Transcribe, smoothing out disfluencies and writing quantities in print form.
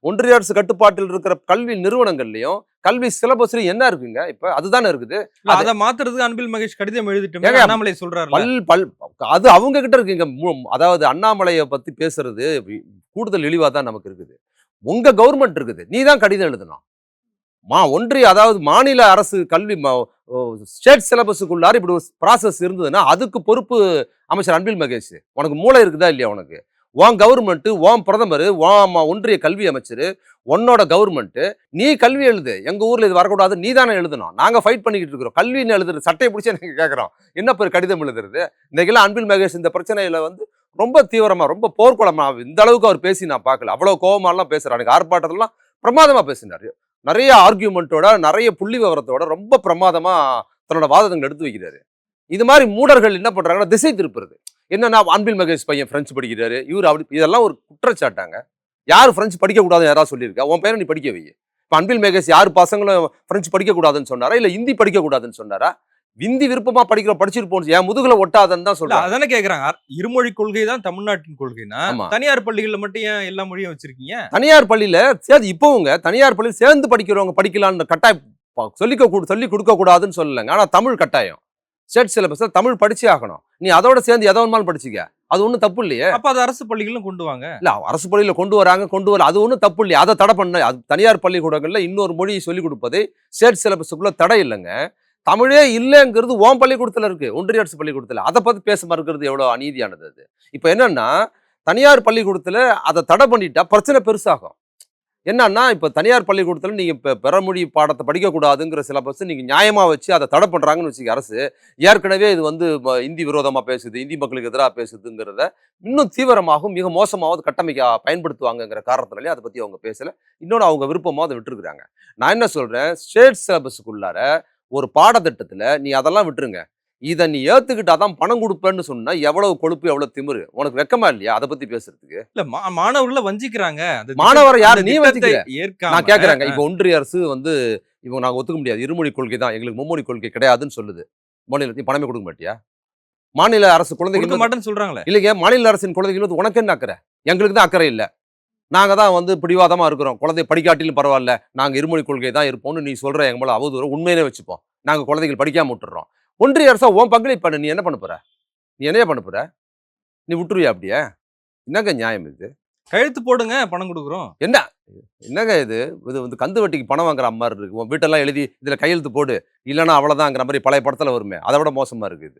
ஒன்றிய அரசு கட்டுப்பாட்டில் இருக்கிற கல்வி நிறுவனங்கள்லயும் கல்வி சிலபஸ்லயும் என்ன இருக்குங்க? இப்ப அதுதானே இருக்குது. அத மாத்துறதுக்கு அன்பில் மகேஷ் கடிதம் எழுதிட்டு ஏங்க அண்ணாமலை சொல்றாருல. பல் பல் அது அவங்க கிட்ட இருக்குங்க. அதாவது அண்ணாமலைய பத்தி பேசுறது கூடுதல் இழிவா தான் நமக்கு இருக்குது. உங்க கவர்மெண்ட் இருக்குது. நீ தான் கடிதம் எழுதணும். ஒன்றிய அதாவது மாநில அரசு கல்வி ஸ்டேட் சிலபஸுக்குள்ளார இப்படி ஒரு ப்ராசஸ் இருந்ததுன்னா அதுக்கு பொறுப்பு அமைச்சர் அன்பில் மகேஷ். உனக்கு மூளை இருக்குதா இல்லையா? உனக்கு உன் கவர்மெண்ட், உன் பிரதமர், ஒன்றிய கல்வி அமைச்சர், உன்னோட கவர்மெண்ட், நீ கல்வி எழுது. எங்க ஊர்ல இது வரக்கூடாது, நீ தானே எழுதணும். நாங்க ஃபைட் பண்ணிக்கிட்டு இருக்கிறோம். கல்வின்னு எழுதுறது சட்டையை பிடிச்சி எனக்கு கேட்கறோம். என்ன பேர் கடிதம் எழுதுறது? இன்னைக்கெல்லாம் அன்பில் மகேஷ் இந்த பிரச்சனையில ரொம்ப தீவிரமா, ரொம்ப போர்க்குளமா, இந்த அளவுக்கு அவர் பேசி நான் பார்க்கல. அவ்வளவு கோபமாலாம் பேசுறாரு. ஆர்ப்பாட்டத்திலாம் பிரமாதமா பேசினாரு. நிறைய ஆர்கியூமெண்ட்டோட, நிறைய புள்ளி விவரத்தோட ரொம்ப பிரமாதமா தன்னோட வாதங்களை எடுத்து வைக்கிறாரு. இது மாதிரி மூடர்கள் என்ன பண்றாங்கன்னா திசை திருப்புறது. என்னன்னா அன்பில் மகேஷ் பையன் பிரெஞ்சு படிக்கிறாரு, இவர் அப்படி, இதெல்லாம் ஒரு குற்றச்சாட்டாங்க. யார் பிரெஞ்சு படிக்க கூடாதுன்னு யாராவது சொல்லியிருக்கா? உன் பையனை நீ படிக்க வை. இப்ப அன்பில் மகேஷ் யார் பசங்களும் பிரெஞ்சு படிக்க கூடாதுன்னு சொன்னாரா, இல்ல ஹிந்தி படிக்க கூடாதுன்னு சொன்னாரா? ஹிந்தி விருப்பமா படிக்கிறோம், படிச்சிருப்போம், என் முதுகுல ஒட்டாதுன்னு தான் சொல்றாங்க. அதானே கேக்குறாங்க. இருமொழி கொள்கை தான் தமிழ்நாட்டின் கொள்கைனா தனியார் பள்ளிகள்ல மட்டும் ஏன் எல்லா மொழியும் வச்சிருக்கீங்க? தனியார் பள்ளியில சேர்ந்து இப்பவுங்க தனியார் பள்ளியில் சேர்ந்து படிக்கிறவங்க படிக்கலாம்னு கட்டாயம் சொல்லி கொடுக்க கூடாதுன்னு சொல்லலைங்க. ஆனா தமிழ் கட்டாயம். ஸ்டேட் சிலபஸ் தமிழ் படிச்சே ஆகணும். நீ அதோட சேர்ந்து எதை வேணுமாலும் படிச்சுக்க. அது ஒன்றும் தப்பு இல்லையே. அப்ப அது அரசு பள்ளிகளும் கொண்டு வாங்க. இல்ல அரசு பள்ளியில கொண்டு வராங்க, கொண்டு வர அது ஒன்றும் தப்பு இல்லையா? அதை தடை பண்ண அது தனியார் பள்ளிக்கூடங்கள்ல இன்னொரு மொழியை சொல்லிக் கொடுப்பது ஸ்டேட் சிலபஸுக்குள்ள தடை இல்லைங்க. தமிழே இல்லைங்கிறது ஓம் பள்ளிக்கூடத்துல இருக்கு, ஒன்றிய அரசு பள்ளிக்கூடத்துல. அதை பத்தி பேச மறுக்கிறது எவ்வளவு அநீதியானது அது. இப்ப என்னன்னா தனியார் பள்ளிக்கூடத்துல அதை தடை பண்ணிட்டா பிரச்சனை பெருசாகும். என்னன்னா இப்ப தனியார் பள்ளிக்கூடத்துல நீங்க பிறமொழி பாடத்தை படிக்கக்கூடாதுங்கிற சிலபஸ் நீங்க நியாயமா வச்சு அதை தடை பண்றாங்கன்னு வச்சுக்க அரசு. ஏற்கனவே இது இந்தி விரோதமா பேசுது, இந்தி மக்களுக்கு எதிராக பேசுதுங்கிறத இன்னும் தீவிரமாகவும் மிக மோசமாவது கட்டமைக்க பயன்படுத்துவாங்கங்கிற காரணத்தினாலே அதை பத்தி அவங்க பேசல. இன்னொன்று அவங்க விருப்பமா அதை விட்டுருக்குறாங்க. நான் என்ன சொல்றேன், ஸ்டேட் சிலபஸுக்குள்ளார ஒரு பாடத்திட்டத்துல நீ அதெல்லாம் விட்டுருங்க. இதை நீ ஏத்துக்கிட்டாதான் பணம் கொடுப்பேன்னு சொன்னா எவ்வளவு கொழுப்பு, எவ்வளவு திமிரு. உனக்கு வெக்கமா இல்லையா அதை பத்தி பேசுறதுக்கு? இல்ல மாணவர்களை வஞ்சிக்கிறாங்க. மாணவர் யார் நீ வஞ்சிக்கிற? நான் கேட்கறேங்க. இப்ப ஒன்றிய அரசு இவங்க நாங்க ஒத்துக்க முடியாது, இருமொழி கொள்கை தான் எங்களுக்கு, மும்மொழி கொள்கை கிடையாதுன்னு சொல்லுது. மாநிலத்தை பணமே கொடுக்க மாட்டியா? மாநில அரசு குழந்தைகள் மாட்டேன்னு சொல்றாங்களே. இல்லைங்க, மாநில அரசின் குழந்தைகள் உனக்கு என்ன அக்கறை? எங்களுக்கு தான் அக்கறை இல்லை. நாங்க தான் பிடிவாதமா இருக்கிறோம். குழந்தை படிக்காட்டிலும் பரவாயில்ல, நாங்க இருமொழி கொள்கை தான் இருப்போம்னு நீ சொல்ற எங்க மேல அவதூறு உண்மையிலே வச்சுப்போம். நாங்க குழந்தைகள் படிக்காம விட்டுறோம். ஒன்றிய அரசா உன் பங்களிப்பு பண்ணு. நீ என்ன பண்ண போற? நீ என்னையா பண்ண போற? நீ விட்டுருவியா? அப்படியே என்னங்க நியாயம் இது? கழுத்து போடுங்க, பணம் கொடுக்குறோம். என்னங்க இது? இது கந்து வட்டிக்கு பணம் வாங்குற மாதிரி இருக்கு. உன் வீட்டெல்லாம் எழுதி இதுல கையெழுத்து போடு, இல்லைன்னா அவ்வளவுதாங்கிற மாதிரி பழைய படத்துல வருமே, அதை விட மோசமா இருக்குது.